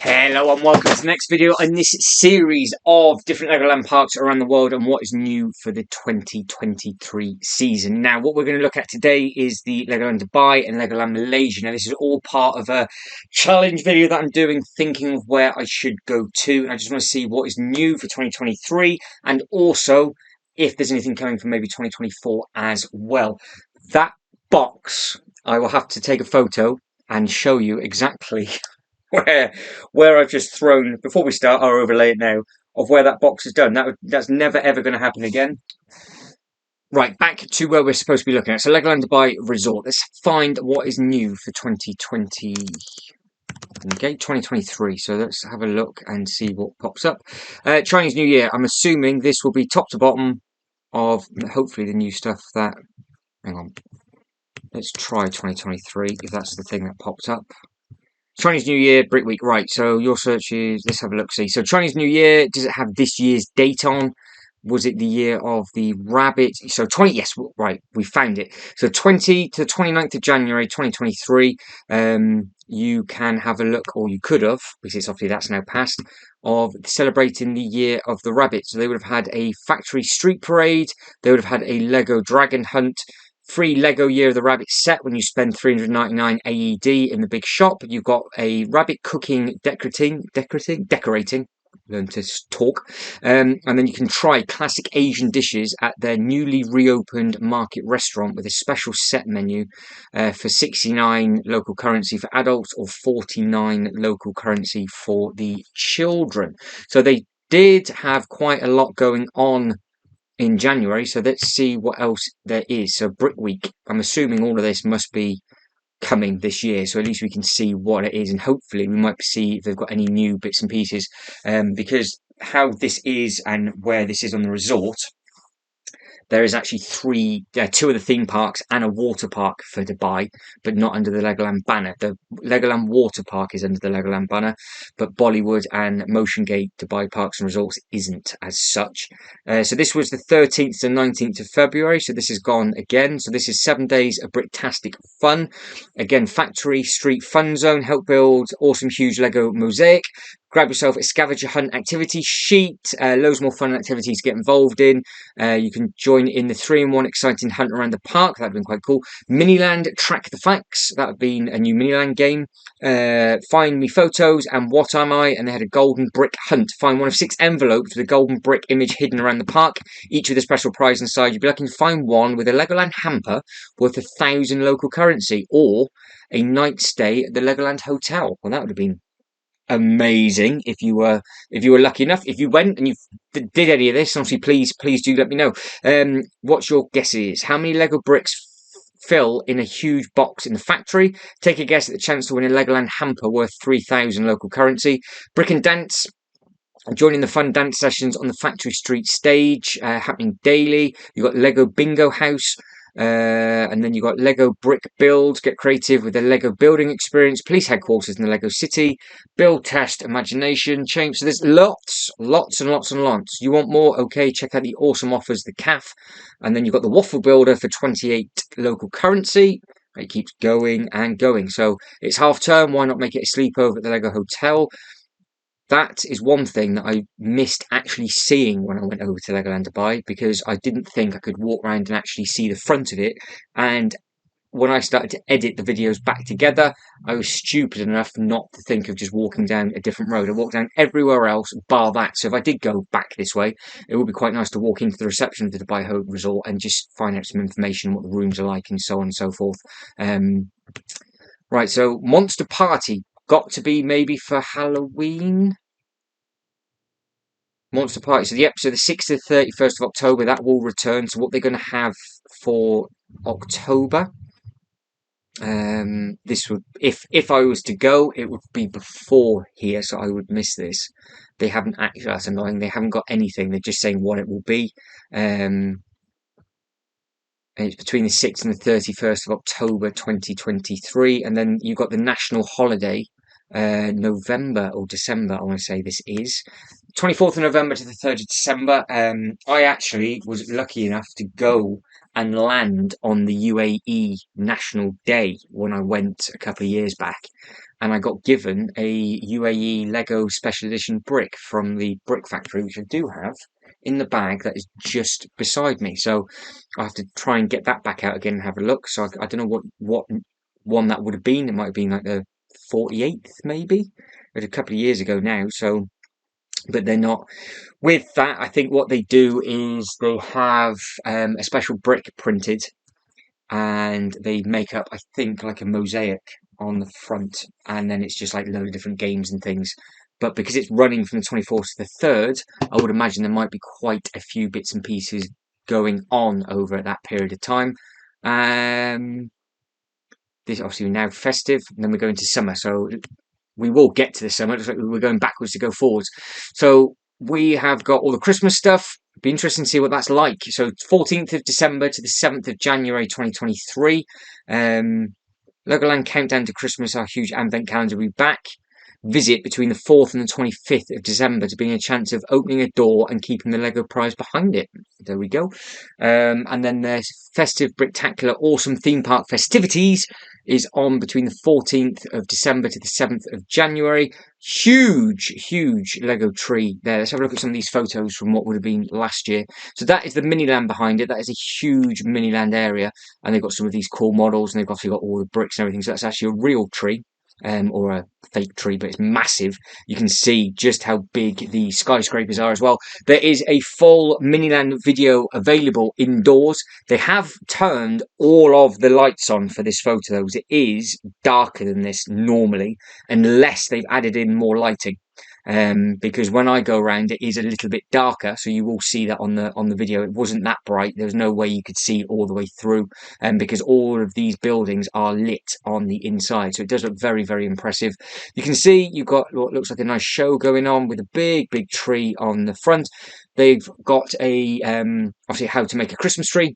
Hello and welcome to the next video in this series of different Legoland parks around the world and what is new for the 2023 season. Now, what we're going to look at today is the Legoland Dubai and Legoland Malaysia. Now, this is all part of a challenge video that I'm doing, thinking of where I should go to. And I just want to see what is new for 2023 and also if there's anything coming for maybe 2024 as well. That box, I will have to take a photo and show you exactly where I've just thrown, before we start, I'll overlay it now, of where that box is done. That's never ever going to happen again. Right, back to where we're supposed to be looking at. So Legoland Dubai Resort. Let's find what is new for 2020. Okay, 2023. So let's have a look and see what pops up. Chinese New Year. I'm assuming this will be top to bottom of hopefully the new stuff that... Hang on. Let's try 2023 if that's the thing that popped up. Chinese New Year, Brick Week, right, so your search is, let's have a look, see. So Chinese New Year, does it have this year's date on? Was it the year of the rabbit? So 20, yes, right, we found it. So 20 to the 29th of January, 2023, you can have a look, or you could have, because obviously that's now passed, of celebrating the year of the rabbit. So they would have had a factory street parade, they would have had a Lego dragon hunt, free Lego Year of the Rabbit set when you spend 399 AED in the big shop. You've got a rabbit cooking decorating, learn to talk, and then you can try classic Asian dishes at their newly reopened market restaurant with a special set menu for 69 local currency for adults or 49 local currency for the children. So they did have quite a lot going on in January, so let's see what else there is. So Brick Week, I'm assuming all of this must be coming this year, so at least we can see what it is, and hopefully we might see if they've got any new bits and pieces, because how this is and where this is on the resort, there is actually two of the theme parks and a water park for Dubai, but not under the Legoland banner. The Legoland Water Park is under the Legoland banner, but Bollywood and Motion Gate Dubai Parks and Resorts isn't as such. So this was the 13th to 19th of February, so this is gone again. So this is 7 days of Bricktastic fun. Again, factory, street, fun zone, help build awesome huge Lego mosaic. Grab yourself a scavenger hunt activity sheet, loads more fun activities to get involved in. You can join in the 3-in-1 exciting hunt around the park. That would have been quite cool. Miniland Track the Facts. That would have been a new Miniland game. Find Me Photos and What Am I? And they had a golden brick hunt. Find one of 6 envelopes with a golden brick image hidden around the park, each with a special prize inside. You'd be lucky to find one with a Legoland hamper worth 1,000 local currency or a night stay at the Legoland Hotel. Well, that would have been amazing if you were lucky enough. If you went and you did any of this, obviously please do let me know. What's your guesses? How many Lego bricks fill in a huge box in the factory? Take a guess at the chance to win a Legoland hamper worth 3,000 local currency. Brick and Dance. Joining the fun dance sessions on the Factory Street stage, happening daily. You've got Lego Bingo House. And then you've got Lego Brick Build, get creative with the Lego building experience, police headquarters in the Lego City, build, test, imagination, change. So there's lots and lots. You want more? Okay, check out the awesome offers, the CAF. And then you've got the Waffle Builder for 28 local currency. It keeps going and going. So it's half term, why not make it a sleepover at the Lego Hotel? That is one thing that I missed actually seeing when I went over to Legoland Dubai, because I didn't think I could walk around and actually see the front of it. And when I started to edit the videos back together, I was stupid enough not to think of just walking down a different road. I walked down everywhere else bar that. So if I did go back this way, it would be quite nice to walk into the reception of the Dubai Resort and just find out some information, what the rooms are like and so on and so forth. Right, so Monster Party. Got to be maybe for Halloween. Monster Party. So the episode, the 6th to the 31st of October, that will return. So what they're going to have for October, this would, if I was to go, it would be before here, so I would miss this. They haven't actually, that's annoying. They haven't got anything. They're just saying what it will be. And it's between the 6th and the 31st of October 2023, and then you've got the national holiday. November or December, I want to say this is 24th of November to the 3rd of December. I actually was lucky enough to go and land on the UAE National Day when I went a couple of years back, and I got given a UAE Lego Special Edition brick from the Brick Factory, which I do have in the bag that is just beside me. So I have to try and get that back out again and have a look. So I don't know what one that would have been. It might have been like the 48th, maybe. It was a couple of years ago now. So, but they're not. With that, I think what they do is they have a special brick printed, and they make up, I think, like a mosaic on the front, and then it's just like a load of different games and things. But because it's running from the 24th to the 3rd, I would imagine there might be quite a few bits and pieces going on over that period of time. This obviously now festive, and then we're going to summer, so we will get to the summer. It looks like we're going backwards to go forwards. So we have got all the Christmas stuff. Be interesting to see what that's like. So 14th of December to the 7th of January 2023. Legoland Countdown to Christmas, our huge advent calendar, will be back. Visit between the 4th and the 25th of December to bring a chance of opening a door and keeping the Lego prize behind it. There we go. And then there's festive, Bricktacular, awesome theme park festivities is on between the 14th of December to the 7th of January. Huge Lego tree there. Let's have a look at some of these photos from what would have been last year. So that is the Miniland behind it. That is a huge Miniland area, and they've got some of these cool models, and they've obviously got all the bricks and everything. So that's actually a real tree. Or a fake tree, but it's massive. You can see just how big the skyscrapers are as well. There is a full Miniland video available indoors. They have turned all of the lights on for this photo, though. It is darker than this normally, unless they've added in more lighting. Because when I go around, it is a little bit darker, so you will see that on the video. It wasn't that bright. There was no way you could see all the way through, because all of these buildings are lit on the inside, so it does look very impressive. You can see you've got what looks like a nice show going on with a big tree on the front. They've got a obviously how to make a Christmas tree.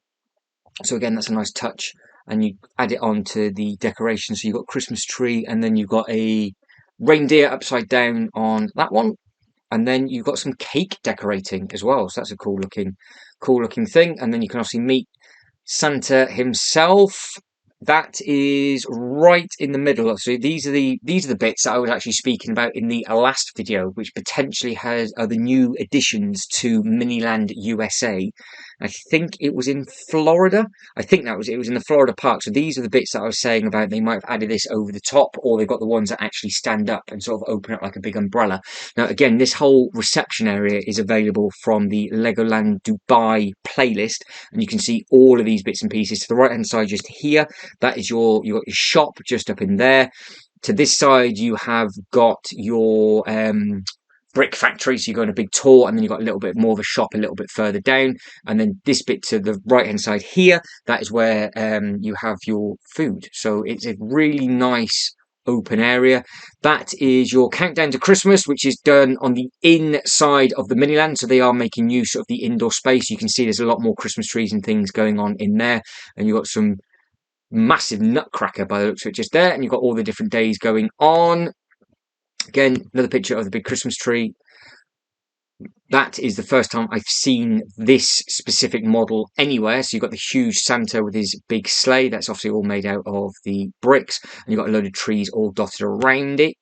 So again, that's a nice touch, and you add it on to the decoration. So you've got Christmas tree, and then you've got a reindeer upside down on that one, and then you've got some cake decorating as well. So that's a cool looking thing. And then you can obviously meet Santa himself. That is right in the middle. So these are the bits that I was actually speaking about in the last video, which potentially are the new additions to Miniland USA. I think it was in Florida. I think it was in the Florida park. So these are the bits that I was saying about. They might have added this over the top, or they've got the ones that actually stand up and sort of open up like a big umbrella. Now, again, this whole reception area is available from the Legoland Dubai playlist, and you can see all of these bits and pieces. To the right hand side, just here, that is you've got your shop just up in there. To this side, you have got your brick factory, so you go on a big tour, and then you've got a little bit more of a shop a little bit further down, and then this bit to the right hand side here, that is where you have your food. So it's a really nice open area. That is your Countdown to Christmas, which is done on the inside of the Miniland, so they are making use of the indoor space. You can see there's a lot more Christmas trees and things going on in there, and you've got some massive nutcracker by the looks of it just there, and you've got all the different days going on. Again, another picture of the big Christmas tree. That is the first time I've seen this specific model anywhere. So you've got the huge Santa with his big sleigh. That's obviously all made out of the bricks. And you've got a load of trees all dotted around it.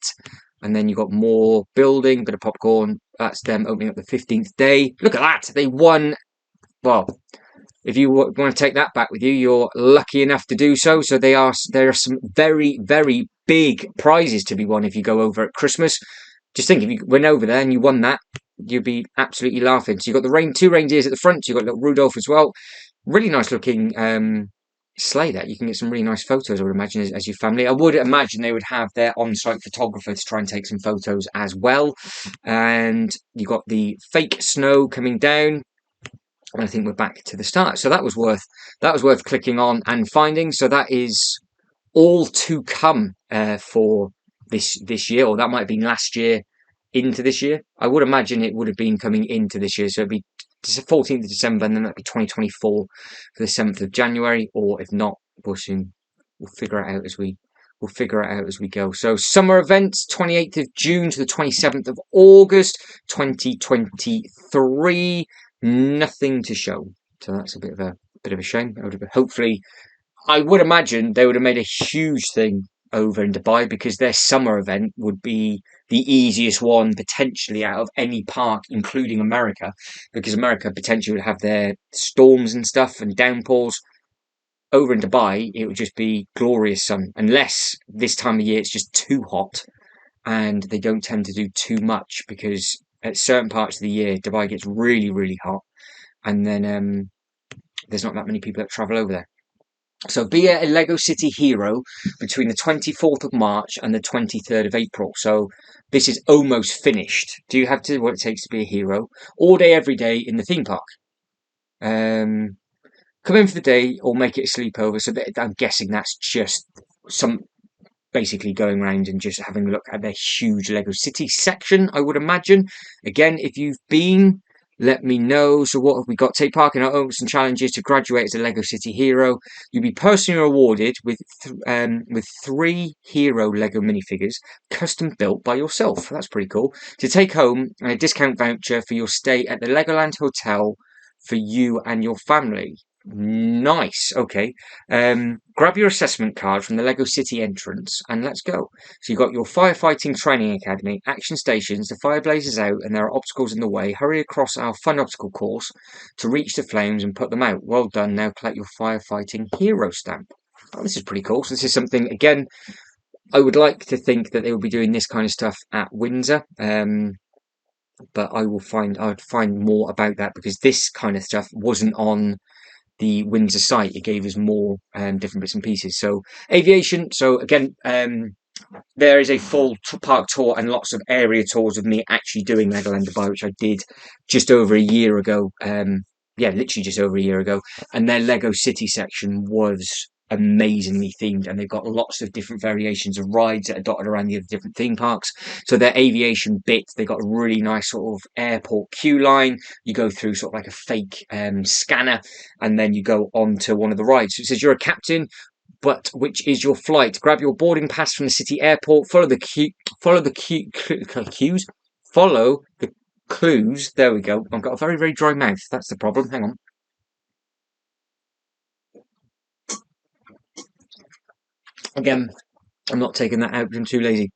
And then you've got more building, bit of popcorn. That's them opening up the 15th day. Look at that. They won. Well, if you want to take that back with you, you're lucky enough to do so. So there are some very big prizes to be won if you go over at Christmas. Just think, if you went over there and you won that, you'd be absolutely laughing. So you've got the two reindeers at the front. You've got little Rudolph as well. Really nice looking sleigh there. You can get some really nice photos, I would imagine, as your family. I would imagine they would have their on-site photographer to try and take some photos as well. And you've got the fake snow coming down. And I think we're back to the start. So that was worth clicking on and finding. So that is all to come for this year, or that might have been last year into this year. I would imagine it would have been coming into this year. So it'd be 14th of December, and then that'd be 2024 for the 7th of January. Or if not, we'll figure it out as we go. So summer events, 28th of June to the 27th of August, 2023. Nothing to show, so that's a bit of a shame. Hopefully, I would imagine they would have made a huge thing over in Dubai, because their summer event would be the easiest one potentially out of any park, including America, because America potentially would have their storms and stuff and downpours. Over in Dubai, it would just be glorious sun, unless this time of year it's just too hot and they don't tend to do too much, because at certain parts of the year, Dubai gets really, really hot, and then there's not that many people that travel over there. So be a Lego City hero between the 24th of March and the 23rd of April. So this is almost finished. Do you have to what it takes to be a hero? All day, every day in the theme park. Um, Come in for the day or make it a sleepover. So I'm guessing that's just some basically going around and just having a look at their huge Lego City section, I would imagine. Again, if you've been, let me know. So what have we got? Take part in our own challenges to graduate as a Lego City hero. You'll be personally rewarded with 3 hero Lego minifigures custom built by yourself. That's pretty cool. To take home, and a discount voucher for your stay at the Legoland Hotel for you and your family. Nice. Okay. Grab your assessment card from the Lego City entrance and let's go. So you've got your firefighting training academy, action stations, the fire blazes out and there are obstacles in the way. Hurry across our fun obstacle course to reach the flames and put them out. Well done. Now collect your firefighting hero stamp. Oh, this is pretty cool. So this is something, again, I would like to think that they will be doing this kind of stuff at Windsor. But I'd find more about that, because this kind of stuff wasn't on the Windsor site. It gave us more different bits and pieces. So aviation. So again, there is a full park tour and lots of area tours of me actually doing Legoland Dubai, which I did just over a year ago. Yeah, literally just over a year ago. And their Lego City section was amazingly themed, and they've got lots of different variations of rides that are dotted around the other different theme parks. So their aviation bit, they got a really nice sort of airport queue line. You go through sort of like a fake scanner, and then you go on to one of the rides. So it says you're a captain, but which is your flight? Grab your boarding pass from the city airport. Follow the cues. Follow the clues. There we go. I've got a very, very dry mouth. That's the problem. Hang on. Again, I'm not taking that out because I'm too lazy.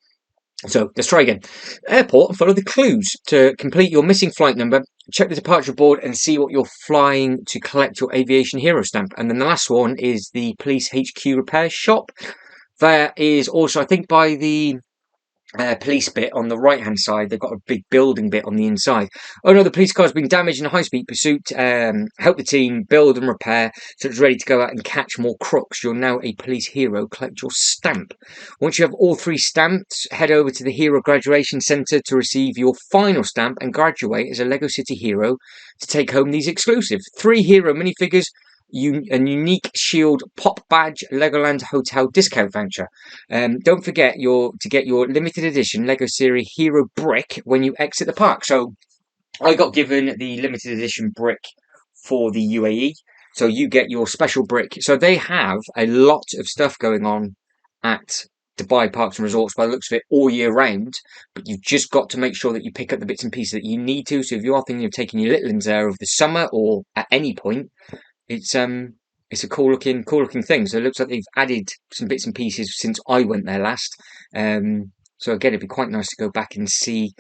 So let's try again. Airport and follow the clues to complete your missing flight number. Check the departure board and see what you're flying to collect your aviation hero stamp. And then the last one is the police HQ repair shop. There is also, I think, by the police bit on the right hand side, they've got a big building bit on the inside. Oh no, the police car's been damaged in a high speed pursuit. Help the team build and repair so it's ready to go out and catch more crooks. You're now a police hero. Collect your stamp. Once you have all 3 stamps, head over to the Hero Graduation Centre to receive your final stamp and graduate as a Lego City hero to take home these exclusive 3 hero minifigures, a unique Shield Pop Badge, Legoland Hotel discount voucher. Don't forget to get your limited edition Lego Series Hero brick when you exit the park. So I got given the limited edition brick for the UAE. So you get your special brick. So they have a lot of stuff going on at Dubai Parks and Resorts by the looks of it all year round, but you've just got to make sure that you pick up the bits and pieces that you need to. So if you are thinking of taking your little ones there over the summer or at any point, it's a cool looking thing. So it looks like they've added some bits and pieces since I went there last. So again, it'd be quite nice to go back and see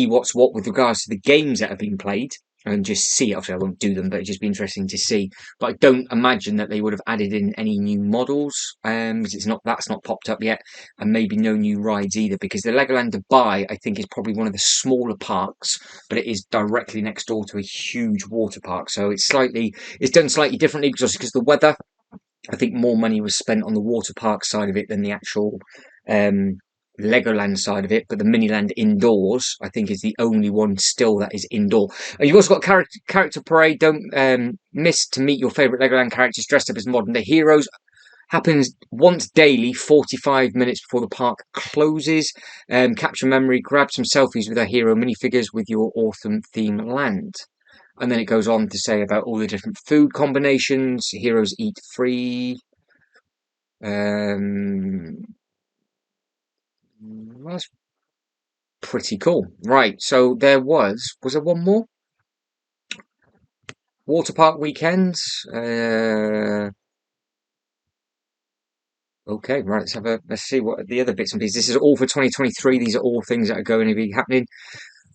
what's what with regards to the games that have been played, and just see. Obviously, I won't do them, but it'd just be interesting to see. But I don't imagine that they would have added in any new models, because that's not popped up yet, and maybe no new rides either. Because the Legoland Dubai, I think, is probably one of the smaller parks, but it is directly next door to a huge water park. So it's done slightly differently because the weather. I think more money was spent on the water park side of it than the actual Legoland side of it, but the Miniland indoors, I think, is the only one still that is indoor. And you've also got character parade. Don't miss to meet your favourite Legoland characters dressed up as modern day heroes. Happens once daily, 45 minutes before the park closes. Capture memory, grab some selfies with our hero minifigures with your awesome theme land. And then it goes on to say about all the different food combinations. Heroes eat free. That's pretty cool. Right, so was there one more? Water park weekends. Okay, right. Let's see what the other bits and pieces. This is all for 2023. These are all things that are going to be happening.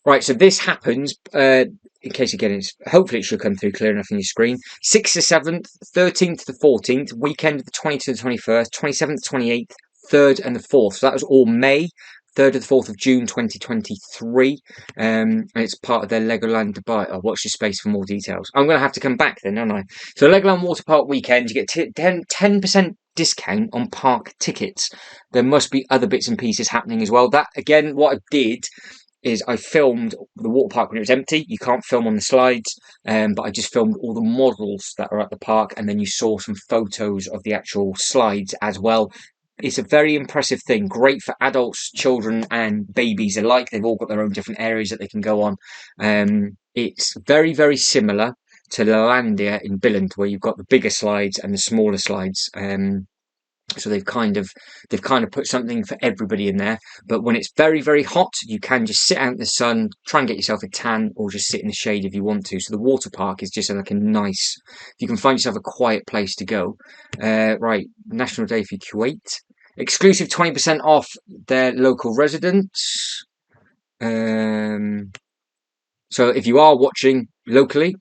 Right, so this happens, in case again, hopefully it should come through clear enough on your screen. 6th to 7th, 13th to 14th, weekend of the 20th to the 21st, 27th to 28th, 3rd and the 4th. So that was all May, 3rd to the 4th of June 2023. And it's part of their Legoland Dubai. Oh, watch your space for more details. I'm going to have to come back then, aren't I? So Legoland Water Park weekend, you get 10% discount on park tickets. There must be other bits and pieces happening as well. That, again, what I did is I filmed the water park when it was empty. You can't film on the slides, but I just filmed all the models that are at the park, and then you saw some photos of the actual slides as well. It's a very impressive thing. Great for adults, children, and babies alike. They've all got their own different areas that they can go on. It's very, very similar to Lalandia in Billund, where you've got the bigger slides and the smaller slides. So they've kind of put something for everybody in there. But when it's very, very hot, you can just sit out in the sun, try and get yourself a tan, or just sit in the shade if you want to. So the water park is just like a nice, if you can find yourself a quiet place to go. Right, National Day for Kuwait. Exclusive 20% off their local residents. So if you are watching locally,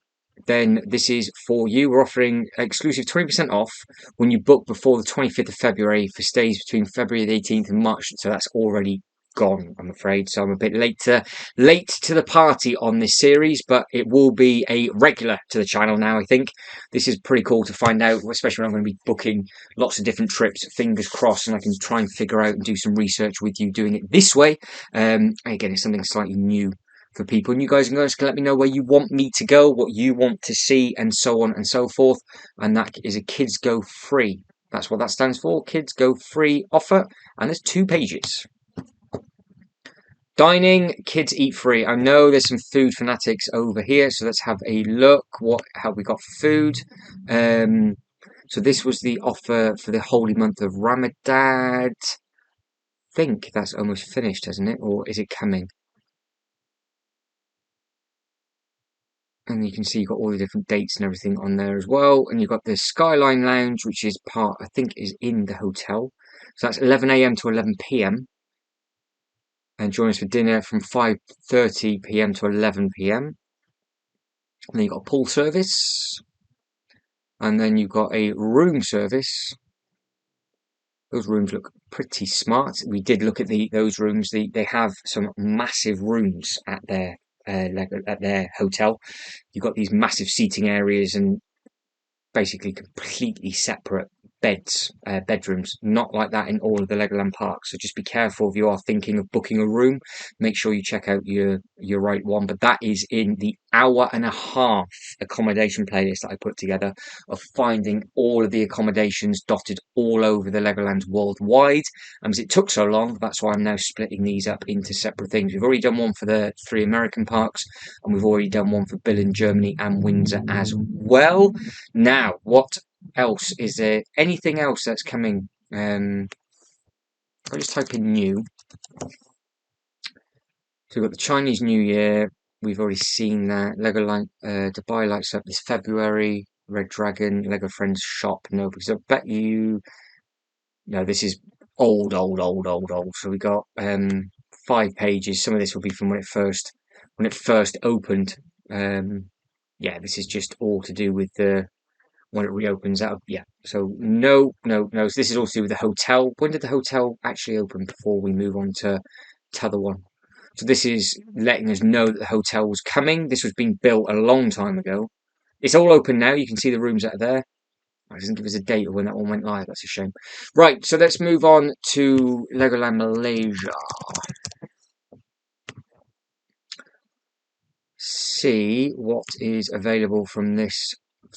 then this is for you. We're offering exclusive 20% off when you book before the 25th of February for stays between February the 18th and March. So that's already gone, I'm afraid. So I'm a bit late to the party on this series, but it will be a regular to the channel now, I think. This is pretty cool to find out, especially when I'm going to be booking lots of different trips, fingers crossed, and I can try and figure out and do some research with you doing it this way. Again, it's something slightly new for people, and you guys can let me know where you want me to go, what you want to see, and so on and so forth. And that is a Kids Go Free. That's what that stands for, Kids Go Free offer, and there's 2 pages. Dining, kids eat free. I know there's some food fanatics over here, so let's have a look. What have we got for food? So this was the offer for the holy month of Ramadan. I think that's almost finished, hasn't it? Or is it coming? And you can see you've got all the different dates and everything on there as well. And you've got the Skyline Lounge, which is part, I think, is in the hotel. So that's 11 a.m. to 11 p.m. And join us for dinner from 5:30 p.m. to 11 p.m. And then you've got a pool service. And then you've got a room service. Those rooms look pretty smart. We did look at those rooms. They have some massive rooms at their hotel. You've got these massive seating areas and basically completely separate bedrooms. Not like that in all of the Legoland parks. So just be careful if you are thinking of booking a room. Make sure you check out your right one. But that is in the hour and a half accommodation playlist that I put together of finding all of the accommodations dotted all over the Legoland worldwide. And as it took so long, that's why I'm now splitting these up into separate things. We've already done one for the 3 American parks, and we've already done one for Billund, Germany, and Windsor as well. Now, what else is there? Anything else that's coming? I'll just type in new. So we've got the Chinese New Year. We've already seen that. Legoland Dubai lights up this February. Red Dragon, Lego Friends Shop. No, because I bet you. No, this is old. So we got 5 pages. Some of this will be from when it first opened. Yeah, this is just all to do with the when it reopens. Yeah. So no. So this is all to do with the hotel. When did the hotel actually open? Before we move on to t'other one. So this is letting us know that the hotel was coming. This was being built a long time ago. It's all open now. You can see the rooms that are there. It doesn't give us a date of when that one went live. That's a shame. Right, so let's move on to Legoland Malaysia. See what is available from this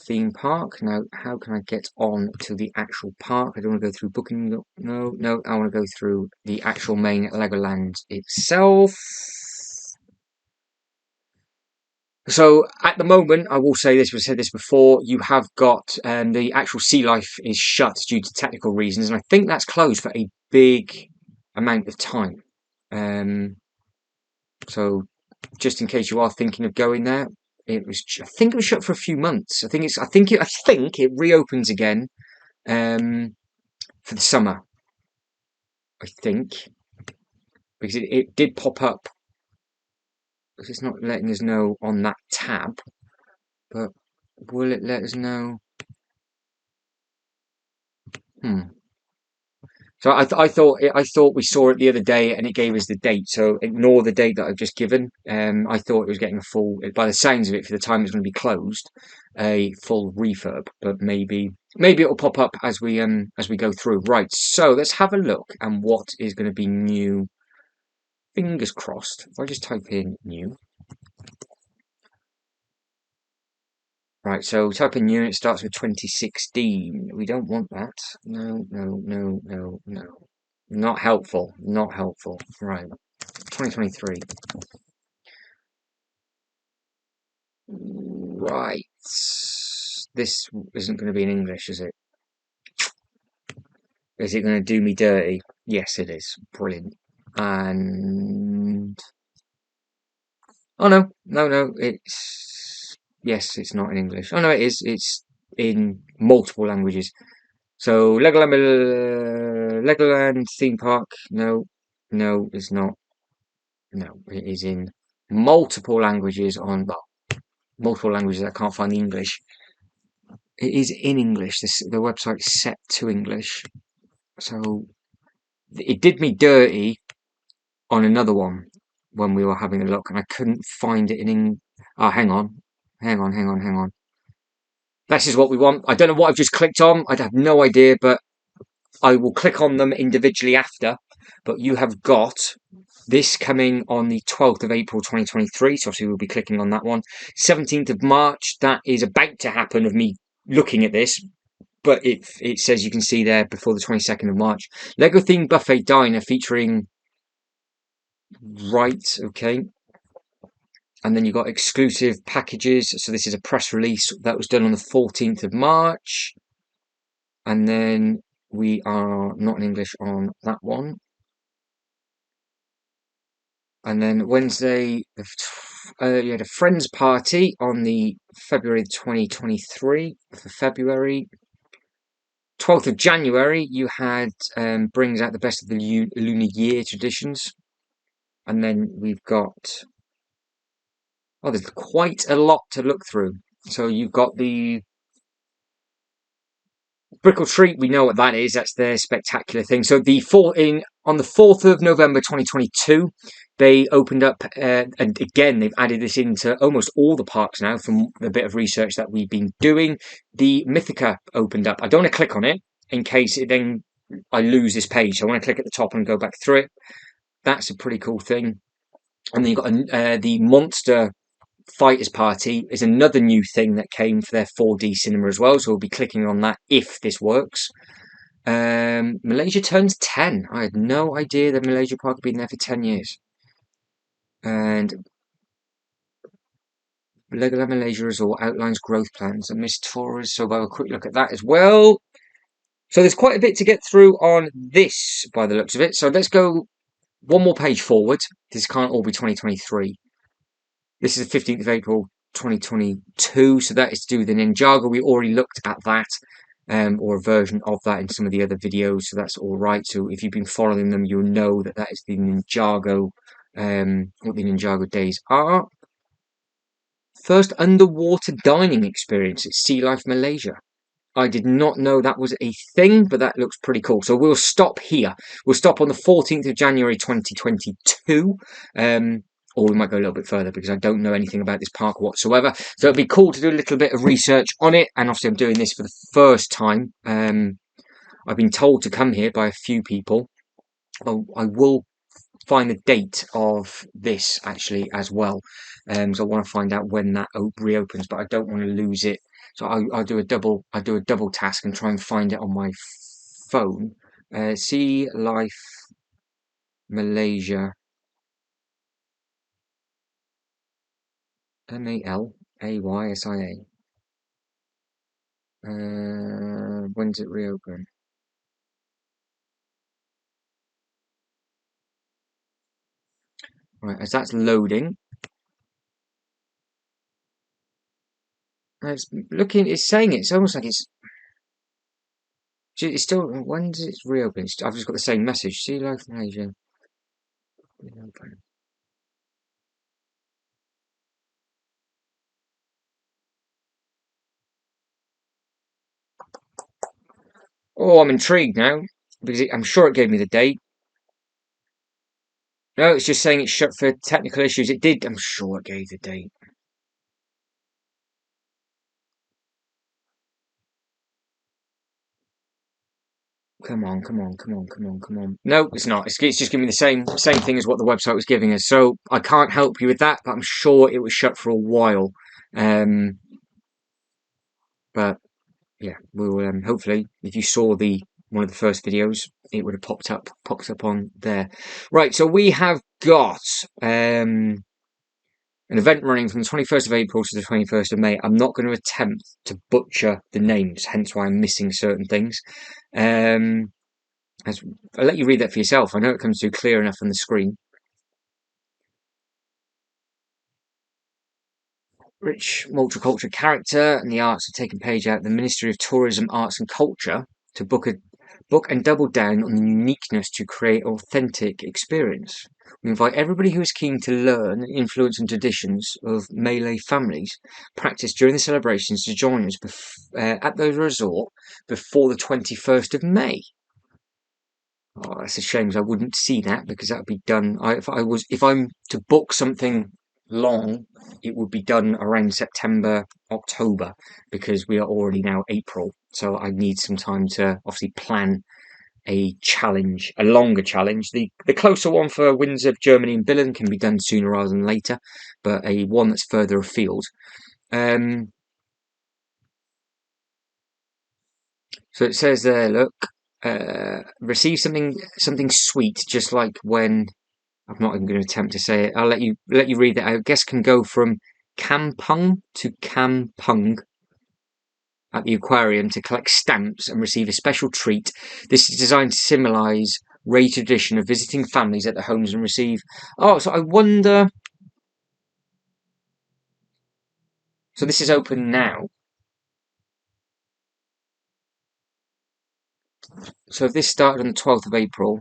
theme park. Now, how can I get on to the actual park? I don't want to go through booking. No, I want to go through the actual main Legoland itself. So at the moment, I will say this, we've said this before, you have got the actual sea life is shut due to technical reasons, and I think that's closed for a big amount of time. So just in case you are thinking of going there, I think it was shut for a few months. I think it reopens again for the summer, I think, because it did pop up. It's not letting us know on that tab, but will it let us know? So I thought we saw it the other day and it gave us the date. So ignore the date that I've just given. I thought it was getting a full, by the sounds of it, for the time it's going to be closed, a full refurb. But maybe it'll pop up as we go through. Right. So let's have a look and what is going to be new. Fingers crossed. If I just type in new. Right, so type in new, it starts with 2016. We don't want that. No, no, no, no, no. Not helpful. Not helpful. Right. 2023. Right. This isn't going to be in English, is it? Is it going to do me dirty? Yes, it is. Brilliant. And oh no, no, no. Yes, it's not in English. Oh no, it is. It's in multiple languages. So Legoland theme park. No, no, it's not. No, it is in multiple languages on well, multiple languages. I can't find the English. It is in English. The website's set to English. So it did me dirty on another one when we were having a look, and I couldn't find it in. Oh, hang on, hang on, hang on, hang on. This is what we want. I don't know what I've just clicked on. I have no idea, but I will click on them individually after. But you have got this coming on the 12th of April 2023. So obviously we'll be clicking on that one. 17th of March. That is about to happen of me looking at this. But it says you can see there before the 22nd of March. Lego themed buffet diner featuring. Right, okay. And then you've got exclusive packages. So this is a press release that was done on the 14th of March. And then we are not in English on that one. And then Wednesday, you had a friends party on the February 2023 for February. 12th of January, you had brings out the best of the Lunar Year traditions. And then we've got, oh, there's quite a lot to look through. So you've got the Brickle Treat, we know what that is. That's their spectacular thing. So on the 4th of November 2022, they opened up, and again, they've added this into almost all the parks now from the bit of research that we've been doing. The Mythica opened up. I don't want to click on it in case then I lose this page. So I want to click at the top and go back through it. That's a pretty cool thing. And then you've got the Monster Fighters Party is another new thing that came for their 4D cinema as well. So we'll be clicking on that if this works. Malaysia turns 10. I had no idea that Malaysia Park had been there for 10 years. And Legoland Malaysia Resort outlines growth plans and missed tours. So we'll have a quick look at that as well. So there's quite a bit to get through on this by the looks of it. So let's go one more page forward. This can't all be 2023. This is the 15th of April 2022. So that is to do with the Ninjago. We already looked at that. Or a version of that in some of the other videos, so that's all right. So if you've been following them, you'll know that that is the Ninjago, what the Ninjago days are. First underwater dining experience at Sea Life Malaysia. I did not know that was a thing, but that looks pretty cool. So we'll stop here. We'll stop on the 14th of January 2022. Or we might go a little bit further because I don't know anything about this park whatsoever. So it'd be cool to do a little bit of research on it. And obviously I'm doing this for the first time. I've been told to come here by a few people. I will find the date of this actually as well. So I want to find out when that reopens, but I don't want to lose it. So I'll do a double task and try and find it on my phone. Sea Life Malaysia. Malaysia. When's it reopen? Right, as that's loading. It's looking, it's saying it's almost like it's It's still, when does it reopen? I've just got the same message. Sea Life Malaysia. Oh, I'm intrigued now because I'm sure it gave me the date. No, it's just saying it's shut for technical issues. It did. I'm sure it gave the date. Come on, come on, come on, come on, come on. No, it's not. It's just giving me the same thing as what the website was giving us. So I can't help you with that, but I'm sure it was shut for a while. Um, but yeah, we will. Hopefully, if you saw the one of the first videos, it would have popped up on there. Right. So we have got an event running from the 21st of April to the 21st of May. I'm not going to attempt to butcher the names, hence why I'm missing certain things. As, I'll let you read that for yourself. I know it comes through clear enough on the screen. Rich multicultural character and the arts have taken page out of the Ministry of Tourism, Arts and Culture to book and double down on the uniqueness to create authentic experience. We invite everybody who is keen to learn the influence and traditions of Malay families practiced during the celebrations to join us at the resort before the 21st of May. Oh, that's a shame. I wouldn't see that because that would be done. If I'm to book something long, it would be done around September, October, because we are already now April. So I need some time to obviously plan a challenge, a longer challenge. The closer one for Windsor, Germany, and Billund can be done sooner rather than later, but a one that's further afield. So it says there, look, receive something sweet, just like when I'm not even going to attempt to say it. I'll let you read that. I guess can go from Kampung to Kampung at the aquarium to collect stamps and receive a special treat. This is designed to symbolise Ray tradition of visiting families at their homes and receive. Oh, so I wonder. So this is open now. So if this started on the 12th of April,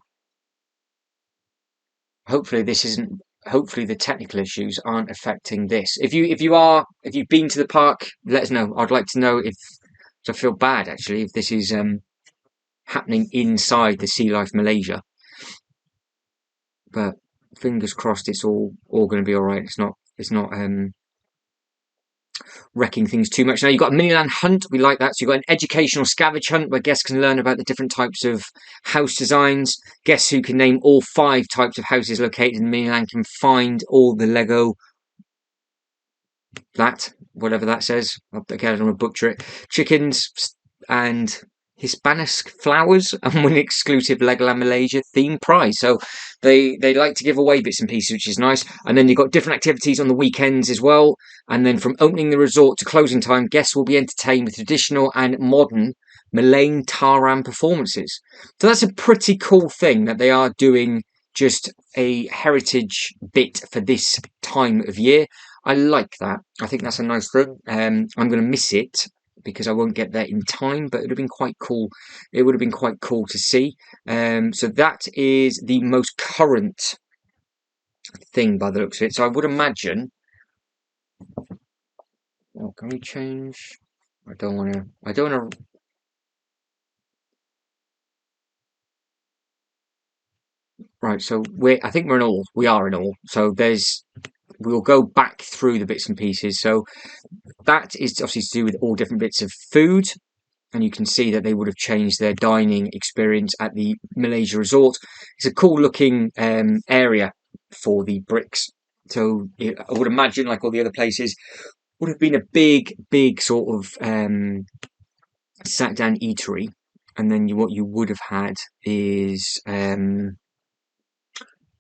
hopefully this isn't. Hopefully the technical issues aren't affecting this. If you've been to the park, let us know. I'd like to know if. So I feel bad actually if this is happening inside the Sea Life Malaysia. But fingers crossed, it's all going to be all right. It's not wrecking things too much. Now you've got a Miniland hunt. We like that. So you've got an educational scavenge hunt where guests can learn about the different types of house designs. Guests who can name all 5 types of houses located in Miniland can find all the Lego. That, whatever that says. Again, I don't want to butcher it. Chickens and Hispanic flowers and win exclusive Legoland Malaysia theme prize. So they like to give away bits and pieces, which is nice. And then you've got different activities on the weekends as well. And then from opening the resort to closing time, guests will be entertained with traditional and modern Malayan Taram performances. So that's a pretty cool thing that they are doing just a heritage bit for this time of year. I like that. I think that's a nice thing. I'm going to miss it because I won't get there in time, but it would have been quite cool. It would have been quite cool to see. So that is the most current thing by the looks of it. So I would imagine. Oh, can we change? I don't want to. I don't want to. Right. So I think we're in all. We are in all. So we'll go back through the bits and pieces. So that is obviously to do with all different bits of food. And you can see that they would have changed their dining experience at the Malaysia Resort. It's a cool looking area for the bricks. So I would imagine, like all the other places, would have been a big sort of sat down eatery. And then what you would have had is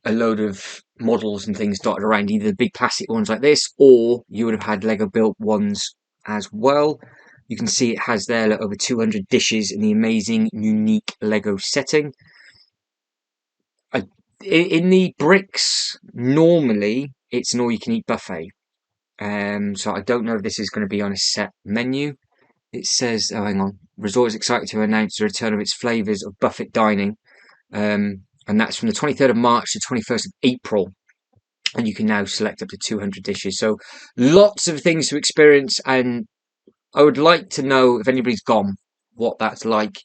a load of models and things dotted around, either the big plastic ones like this, or you would have had Lego built ones as well. You can see it has there like, over 200 dishes in the amazing, unique Lego setting. In the bricks, normally it's an all-you-can-eat buffet. So I don't know if this is going to be on a set menu. it says, oh, hang on. Resort is excited to announce the return of its flavours of buffet dining. And that's from the 23rd of March to 21st of April. And you can now select up to 200 dishes. So lots of things to experience. And I would like to know if anybody's gone, what that's like.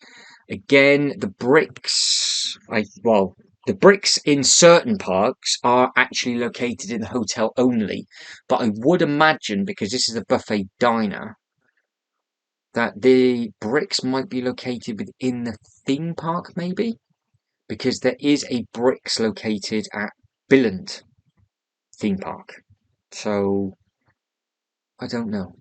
Again, the bricks, the bricks in certain parks are actually located in the hotel only. But I would imagine, because this is a buffet diner, that the bricks might be located within the theme park, maybe? Because there is a bricks located at Billund theme park. So, I don't know.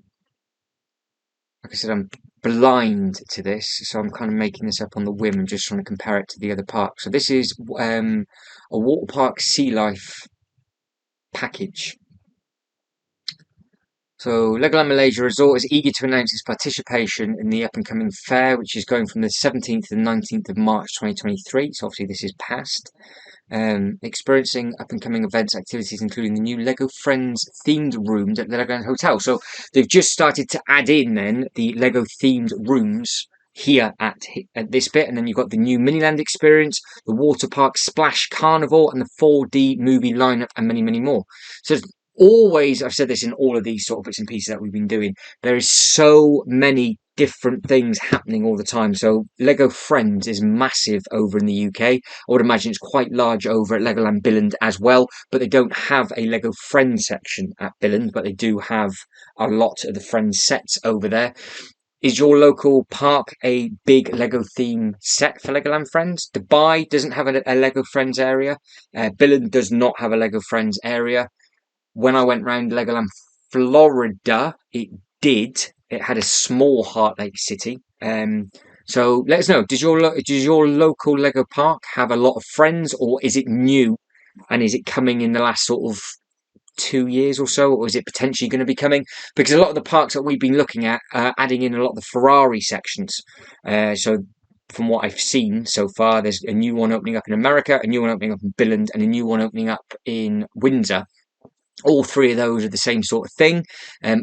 Like I said, I'm blind to this, so I'm kind of making this up on the whim and just trying to compare it to the other parks. So this is a water park sea life package. So Legoland Malaysia Resort is eager to announce its participation in the up-and-coming fair, which is going from the 17th to the 19th of March 2023. So obviously this is past. Experiencing up-and-coming events, activities, including the new Lego Friends themed rooms at the Legoland Hotel. So they've just started to add in then the Lego themed rooms here at this bit, and then you've got the new Miniland experience, the water park Splash Carnival, and the 4D movie lineup, and many, many more. So always, I've said this in all of these sort of bits and pieces that we've been doing, there is so many different things happening all the time. So Lego Friends is massive over in the UK. I would imagine it's quite large over at Legoland Billund as well, but they don't have a Lego Friends section at Billund, but they do have a lot of the Friends sets over there. Is your local park a big Lego theme set for Legoland Friends? Dubai doesn't have a Lego Friends area. Billund does not have a Lego Friends area. When I went round Legoland Florida, it did. It had a small Heart Lake City. So let us know. Does your local Lego park have a lot of friends, or is it new, and is it coming in the last sort of 2 years or so, or is it potentially going to be coming? Because a lot of the parks that we've been looking at are adding in a lot of the Ferrari sections. So from what I've seen so far, there's a new one opening up in America, a new one opening up in Billund, and a new one opening up in Windsor. All three of those are the same sort of thing,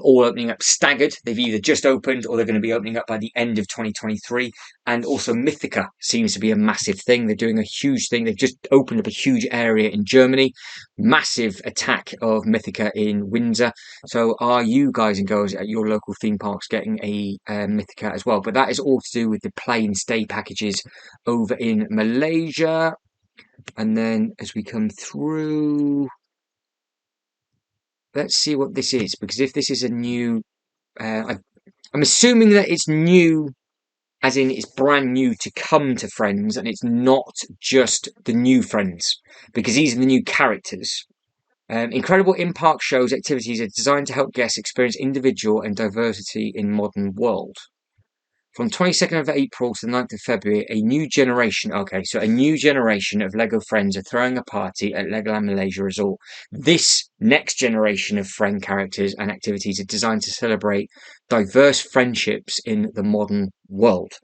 all opening up staggered. They've either just opened or they're going to be opening up by the end of 2023. And also Mythica seems to be a massive thing. They're doing a huge thing. They've just opened up a huge area in Germany. Massive attack of Mythica in Windsor. So are you guys and girls at your local theme parks getting a Mythica as well? But that is all to do with the play and stay packages over in Malaysia. And then as we come through, let's see what this is, because if this is a new, I'm assuming that it's new, as in it's brand new to come to Friends, and it's not just the new Friends, because these are the new characters. Incredible in-park shows activities are designed to help guests experience individual and diversity in modern world. From 22nd of April to the 9th of February, a new generation of Lego Friends are throwing a party at Legoland Malaysia Resort. This next generation of friend characters and activities are designed to celebrate diverse friendships in the modern world.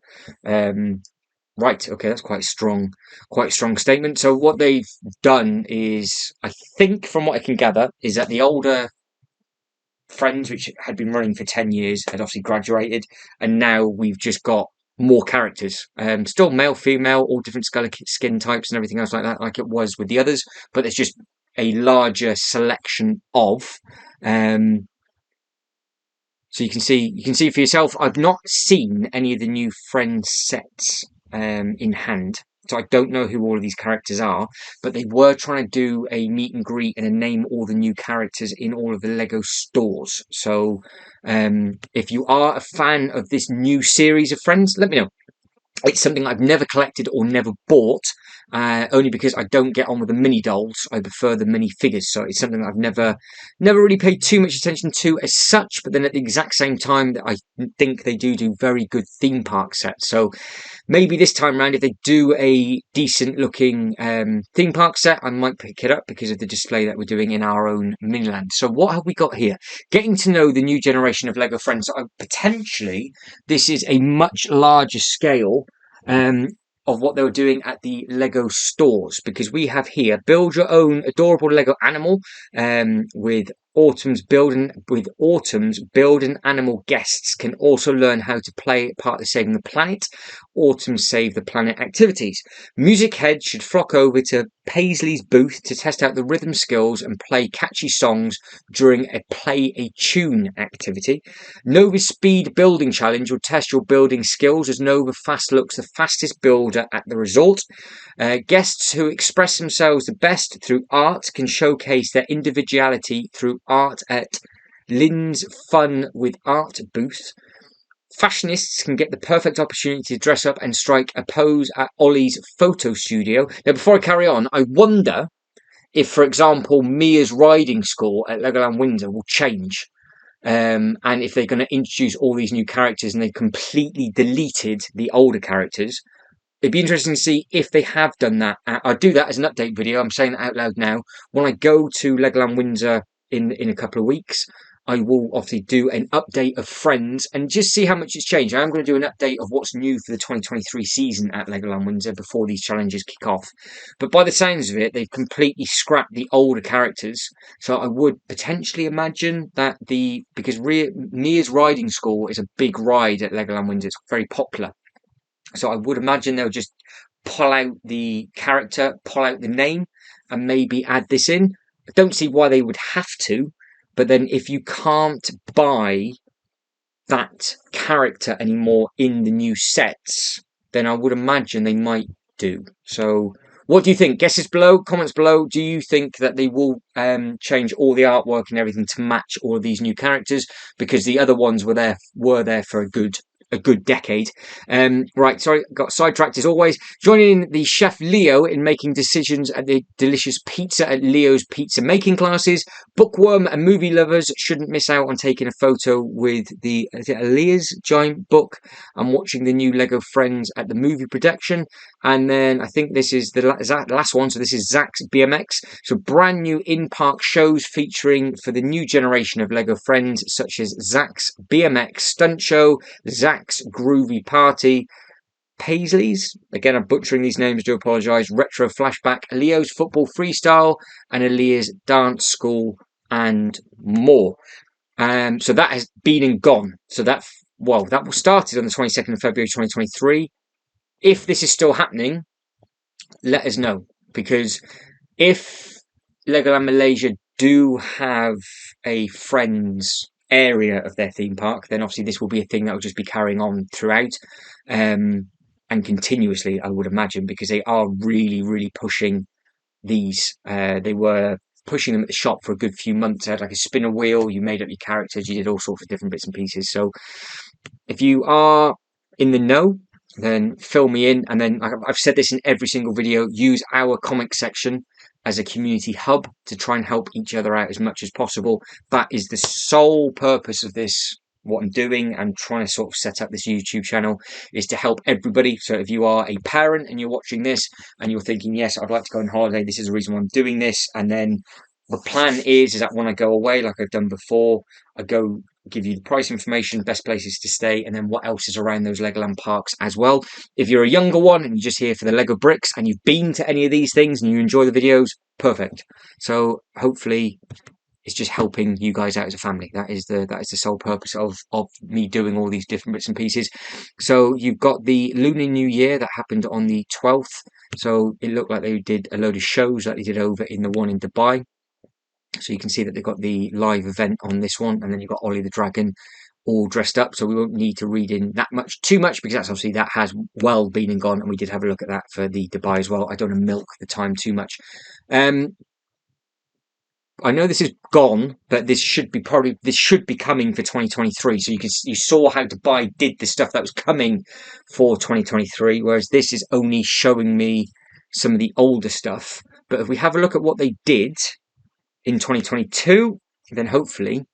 Right, okay, that's quite a strong statement. So what they've done is, I think from what I can gather, is that the older Friends, which had been running for 10 years, had obviously graduated, and now we've just got more characters. Still male, female, all different skin types and everything else like that, like it was with the others, but there's just a larger selection of. So you can see for yourself. I've not seen any of the new Friends sets in hand. So I don't know who all of these characters are, but they were trying to do a meet and greet and a name all the new characters in all of the Lego stores. So if you are a fan of this new series of Friends, let me know. It's something I've never collected or never bought, only because I don't get on with the mini dolls. I prefer the mini figures, so it's something I've never really paid too much attention to as such. But then at the exact same time, I think they do very good theme park sets. So maybe this time around, if they do a decent looking theme park set, I might pick it up because of the display that we're doing in our own Miniland. So what have we got here? Getting to know the new generation of Lego Friends. Potentially, this is a much larger scale of what they were doing at the Lego stores, because we have here build your own adorable Lego animal with Autumn's build and animal guests can also learn how to play part of saving the planet. Autumn's Save the Planet activities. Music heads should flock over to Paisley's booth to test out the rhythm skills and play catchy songs during a play a tune activity. Nova Speed Building Challenge will test your building skills as Nova Fast looks the fastest builder at the resort. Guests who express themselves the best through art can showcase their individuality through art at Lynn's Fun with Art booth. Fashionists can get the perfect opportunity to dress up and strike a pose at Ollie's photo studio. Now, before I carry on, I wonder if, for example, Mia's riding school at Legoland Windsor will change. And if they're going to introduce all these new characters and they've completely deleted the older characters. It'd be interesting to see if they have done that. I'll do that as an update video. I'm saying that out loud now. When I go to Legoland Windsor in a couple of weeks, I will obviously do an update of Friends and just see how much it's changed. I am going to do an update of what's new for the 2023 season at Legoland Windsor before these challenges kick off. But by the sounds of it, they've completely scrapped the older characters. So I would potentially imagine that because Mia's Riding School is a big ride at Legoland Windsor. It's very popular. So I would imagine they'll just pull out the character, pull out the name, and maybe add this in. I don't see why they would have to. But then if you can't buy that character anymore in the new sets, then I would imagine they might do. So what do you think? Guesses below, comments below. Do you think that they will change all the artwork and everything to match all of these new characters? Because the other ones were there for a good decade. Right, sorry, got sidetracked as always. Joining the chef Leo in making decisions at the delicious pizza at Leo's pizza making classes. Bookworm and movie lovers shouldn't miss out on taking a photo with the Leah's giant book and watching the new Lego Friends at the movie production. And then I think this is the last one. So this is Zach's BMX. So brand new in-park shows featuring for the new generation of Lego Friends, such as Zach's BMX stunt show, Zach's Groovy Party, Paisley's, again I'm butchering these names, do apologise, Retro Flashback, Leo's Football Freestyle, and Aaliyah's Dance School, and more. So that has been and gone. So that was started on the 22nd of February 2023. If this is still happening, let us know. Because if Legoland Malaysia do have a Friends area of their theme park, then obviously this will be a thing that will just be carrying on throughout and continuously, I would imagine, because they are really, really pushing these. They were pushing them at the shop for a good few months. They had like a spinner wheel, you made up your characters, you did all sorts of different bits and pieces. So if you are in the know, then fill me in. And then I've said this in every single video, use our comment section as a community hub to try and help each other out as much as possible. That is the sole purpose of this, what I'm doing and trying to sort of set up this YouTube channel, is to help everybody. So if you are a parent and you're watching this and you're thinking, yes, I'd like to go on holiday, this is the reason why I'm doing this. And then the plan is that when I go away, like I've done before, I go give you the price information, best places to stay, and then what else is around those Legoland parks as well. If you're a younger one and you're just here for the Lego bricks and you've been to any of these things and you enjoy the videos, perfect. So hopefully it's just helping you guys out as a family. That is the sole purpose of me doing all these different bits and pieces. So you've got the Lunar New Year that happened on the 12th. So it looked like they did a load of shows like they did over in the one in Dubai. So you can see that they've got the live event on this one, and then you've got Ollie the Dragon all dressed up. So we won't need to read in that too much, because that's obviously that has well been and gone, and we did have a look at that for the Dubai as well. I don't want to milk the time too much. I know this is gone, but this should be coming for 2023. So you saw how Dubai did the stuff that was coming for 2023, whereas this is only showing me some of the older stuff. But if we have a look at what they did in 2022, then hopefully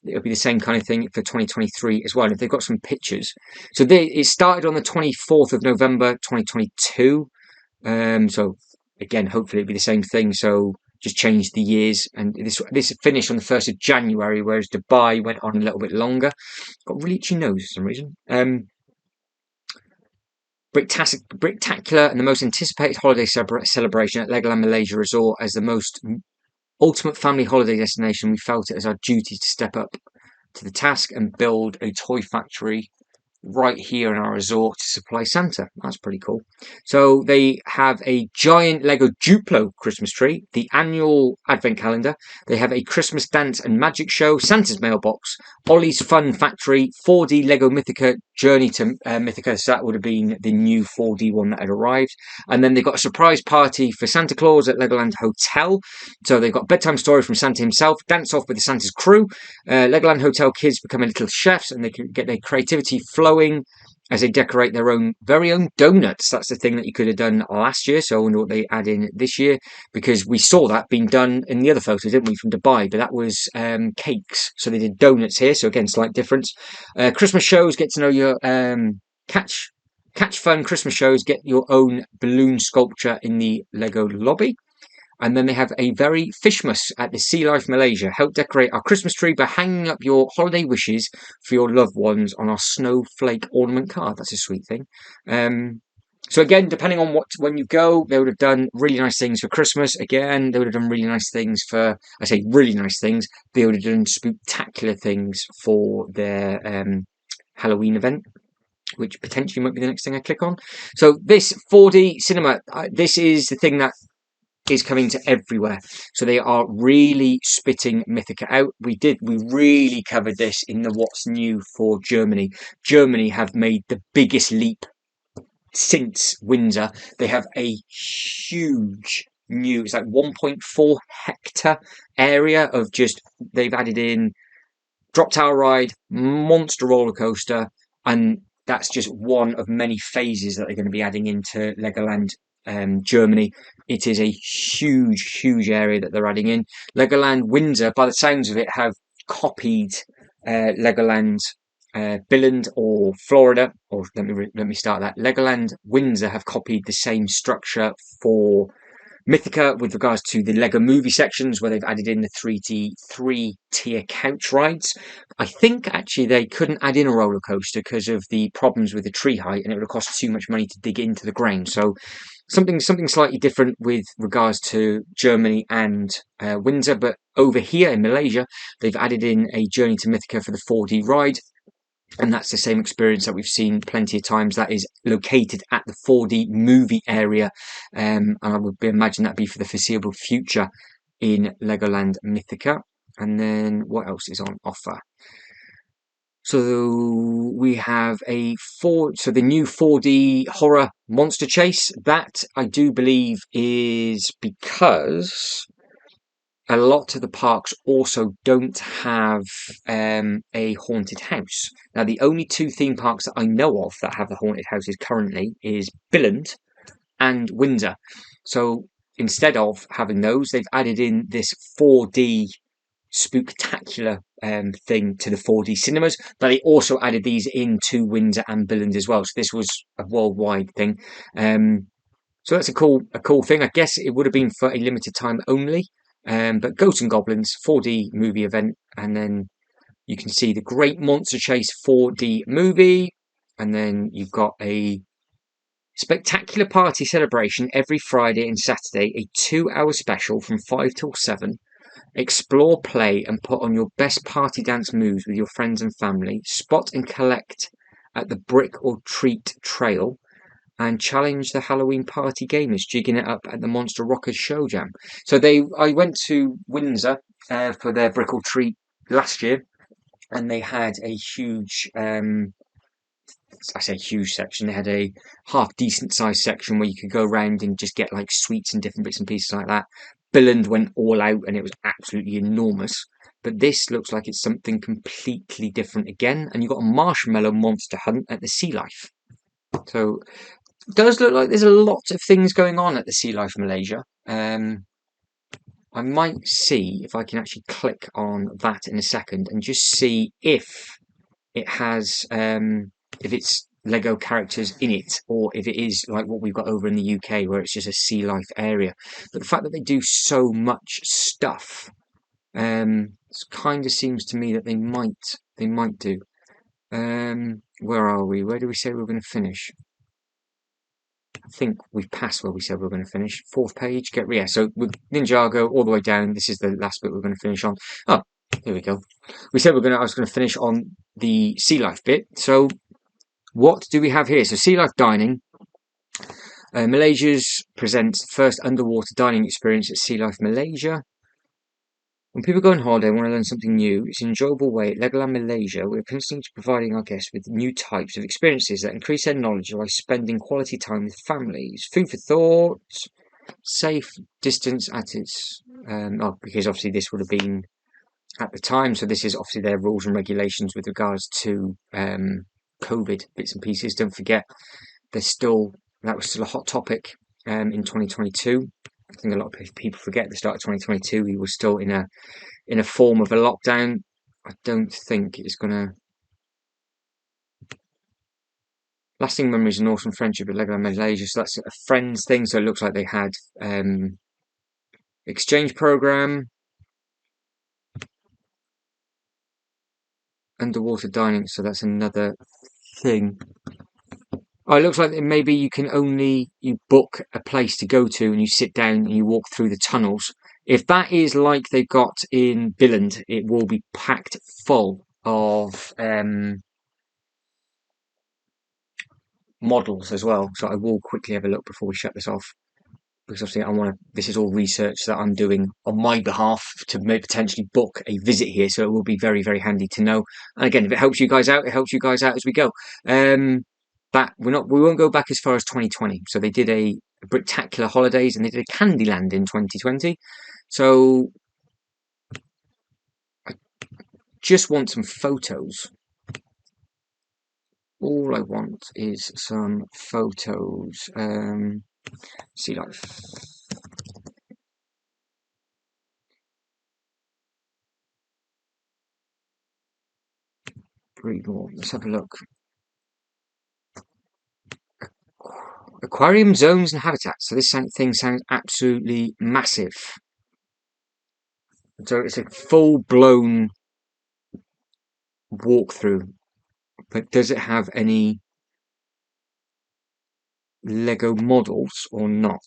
it'll be the same kind of thing for 2023 as well. If they've got some pictures, so it started on the 24th of November 2022. So again, hopefully it'll be the same thing. So just change the years, and this finished on the 1st of January, whereas Dubai went on a little bit longer. Got really itchy nose for some reason. Bricktacular and the most anticipated holiday celebration at Legoland Malaysia Resort as the most ultimate family holiday destination, we felt it as our duty to step up to the task and build a toy factory right here in our resort to supply Santa. That's pretty cool. So they have a giant Lego Duplo Christmas tree, the annual advent calendar. They have a Christmas dance and magic show, Santa's mailbox, Ollie's Fun Factory, 4D Lego Mythica Journey to Mythica. So that would have been the new 4D one that had arrived. And then they've got a surprise party for Santa Claus at Legoland Hotel. So they've got bedtime story from Santa himself, dance off with the Santa's crew. Legoland Hotel kids become little chefs and they can get their creativity flowing as they decorate their own very own donuts. That's the thing that you could have done last year. So I wonder what they add in this year, because we saw that being done in the other photos, didn't we, from Dubai? But that was cakes. So they did donuts here. So again, slight difference. Christmas shows, get to know your catch fun Christmas shows. Get your own balloon sculpture in the Lego lobby. And then they have a very Fishmas at the Sea Life Malaysia. Help decorate our Christmas tree by hanging up your holiday wishes for your loved ones on our snowflake ornament card. That's a sweet thing. So again, depending on when you go, they would have done really nice things for Christmas. Again, they would have done really nice things for, I say really nice things, they would have done spectacular things for their Halloween event, which potentially might be the next thing I click on. So this 4D cinema, this is the thing that is coming to everywhere. So they are really spitting Mythica out. We really covered this in the What's New for Germany. Germany have made the biggest leap since Windsor. They have a huge new, it's like 1.4 hectare area of just, they've added in drop tower ride, monster roller coaster, and that's just one of many phases that they're going to be adding into Legoland Germany. It is a huge area that they're adding in. Legoland Windsor, by the sounds of it, have copied Legoland Billund or Florida, or let me start that. Legoland Windsor have copied the same structure for Mythica with regards to the Lego movie sections, where they've added in the 3-tier couch rides. I think actually they couldn't add in a roller coaster because of the problems with the tree height, and it would have cost too much money to dig into the ground. So something slightly different with regards to Germany and Windsor. But over here in Malaysia, they've added in a Journey to Mythica for the 4D ride. And that's the same experience that we've seen plenty of times. That is located at the 4D movie area. And I would imagine that'd be for the foreseeable future in Legoland Mythica. And then what else is on offer? So we have so the new 4D horror monster chase. That I do believe is because a lot of the parks also don't have a haunted house. Now, the only two theme parks that I know of that have the haunted houses currently is Billund and Windsor. So instead of having those, they've added in this 4D spooktacular thing to the 4D cinemas, but they also added these into Windsor and Billund as well. So this was a worldwide thing. So that's a cool thing. I guess it would have been for a limited time only. But Ghosts and Goblins 4D movie event, and then you can see the Great Monster Chase 4D movie, and then you've got a spectacular party celebration every Friday and Saturday, a 2-hour special from 5 till 7. Explore, play, and put on your best party dance moves with your friends and family. Spot and collect at the Brick or Treat Trail, and challenge the Halloween party gamers, jigging it up at the Monster Rockers Show Jam. So I went to Windsor for their Brick or Treat last year, and they had a huge, I say huge section. They had a half decent sized section where you could go around and just get like sweets and different bits and pieces like that. Billund went all out, and it was absolutely enormous. But this looks like it's something completely different again, and you've got a marshmallow monster hunt at the Sea Life. So does look like there's a lot of things going on at the Sea Life Malaysia. I might see if I can actually click on that in a second and just see if it has, if it's Lego characters in it, or if it is like what we've got over in the UK where it's just a Sea Life area. But the fact that they do so much stuff, kind of seems to me that they might do. Where are we? Where do we say we're going to finish? think we've passed where we said we were going to finish. 4th page, so with Ninjago all the way down, this is the last bit we're going to finish on. Oh, here we go. We said I was going to finish on the sea life bit. So what do we have here? So sea life dining. Malaysia's presents first underwater dining experience at Sea Life Malaysia. When people go on holiday and want to learn something new, it's an enjoyable way. At Legoland Malaysia, we're constantly providing our guests with new types of experiences that increase their knowledge by spending quality time with families. Food for thought, safe distance at its... because obviously this would have been at the time, so this is obviously their rules and regulations with regards to COVID bits and pieces. Don't forget, that was still a hot topic in 2022. I think a lot of people forget at the start of 2022 we were still in a form of a lockdown. I don't think it's gonna... Lasting memories and awesome friendship at Legoland Malaysia. So that's a friends thing. So it looks like they had exchange program, underwater dining. So that's another thing. Oh, it looks like maybe you book a place to go to and you sit down and you walk through the tunnels. If that is like they've got in Billund, it will be packed full of models as well. So I will quickly have a look before we shut this off, because obviously this is all research that I'm doing on my behalf to potentially book a visit here. So it will be very, very handy to know. And again, if it helps you guys out, it helps you guys out as we go. We won't go back as far as 2020. So they did a Brictacular Holidays and they did a Candyland in 2020. So I just want some photos. All I want is some photos. Sea life. 3 more. Let's have a look. Aquarium zones and habitats. So this thing sounds absolutely massive. So it's a full-blown walkthrough. But does it have any Lego models or not?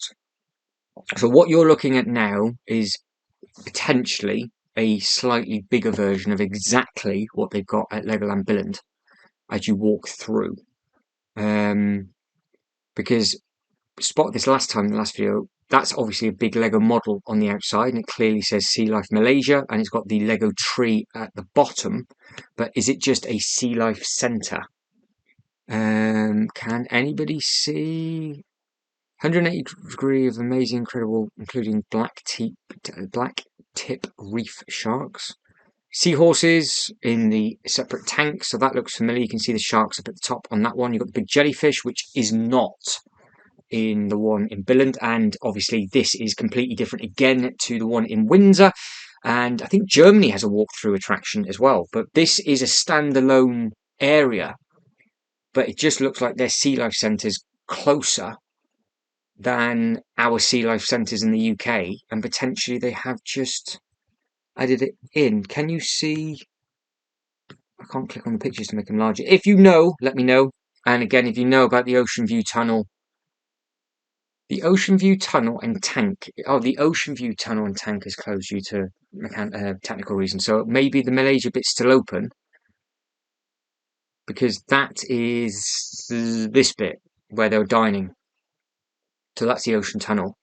So what you're looking at now is potentially a slightly bigger version of exactly what they've got at Legoland Billund as you walk through. Because spotted this last time in the last video, that's obviously a big Lego model on the outside, and it clearly says Sea Life Malaysia, and it's got the Lego tree at the bottom. But is it just a Sea Life Centre? Can anybody see 180 degree of amazing, incredible, including black tip reef sharks? Seahorses in the separate tank, so that looks familiar. You can see the sharks up at the top on that one. You've got the big jellyfish, which is not in the one in Billund, and obviously this is completely different again to the one in Windsor, and I think Germany has a walkthrough attraction as well, but this is a standalone area, but it just looks like their sea life centres closer than our sea life centres in the UK, and potentially they have just added it in. Can you see? I can't click on the pictures to make them larger. If you know, let me know. And again, if you know about the Ocean View Tunnel, the Ocean View Tunnel and Tank. Oh, the Ocean View Tunnel and Tank is closed due to technical reasons. So maybe the Malaysia bit's still open, because that is this bit where they were dining. So that's the Ocean Tunnel.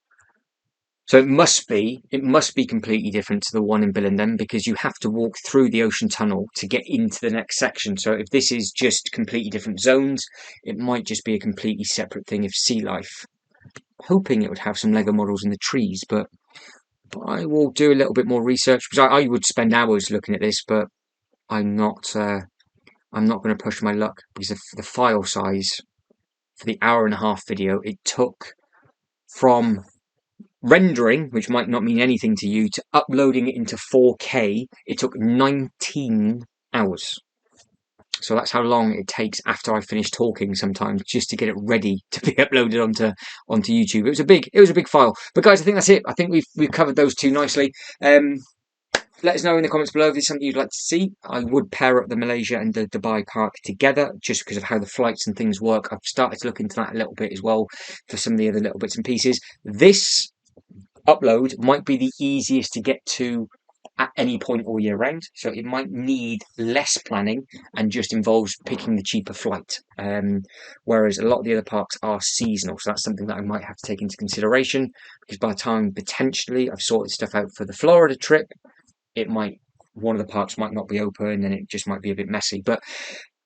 So it must be completely different to the one in Billund then, because you have to walk through the Ocean Tunnel to get into the next section. So if this is just completely different zones, it might just be a completely separate thing of sea life. Hoping it would have some Lego models in the trees, but I will do a little bit more research, because I would spend hours looking at this, but I'm not going to push my luck, because of the file size for the hour-and-a-half video it took from rendering, which might not mean anything to you, to uploading it into 4K. It took 19 hours. So that's how long it takes after I finish talking sometimes, just to get it ready to be uploaded onto YouTube. It was a big file. But guys, I think that's it. I think we've covered those two nicely. Let let us know in the comments below if there's something you'd like to see. I would pair up the Malaysia and the Dubai park together just because of how the flights and things work. I've started to look into that a little bit as well for some of the other little bits and pieces. This upload might be the easiest to get to at any point all year round, so it might need less planning and just involves picking the cheaper flight, whereas a lot of the other parks are seasonal, so that's something that I might have to take into consideration, because by the time potentially I've sorted stuff out for the Florida trip, it might, one of the parks might not be open and it just might be a bit messy. But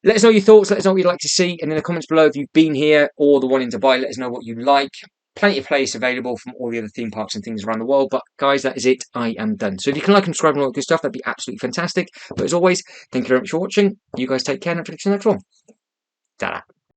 let us know your thoughts, let us know what you'd like to see, and in the comments below if you've been here or the one in Dubai, let us know what you like. Plenty of playlists available from all the other theme parks and things around the world. But guys, that is it. I am done. So if you can like and subscribe and all that good stuff, that'd be absolutely fantastic. But as always, thank you very much for watching. You guys take care and I'll see you in the next one. Ta-da.